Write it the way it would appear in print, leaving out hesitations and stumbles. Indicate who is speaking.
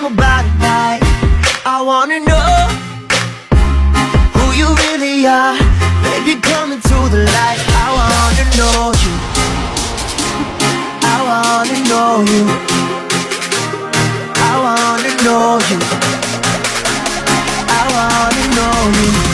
Speaker 1: come about at night. I wanna know who you really are. Baby, come into the light. I wanna know you. I wanna know you. I wanna know you. I wanna know you.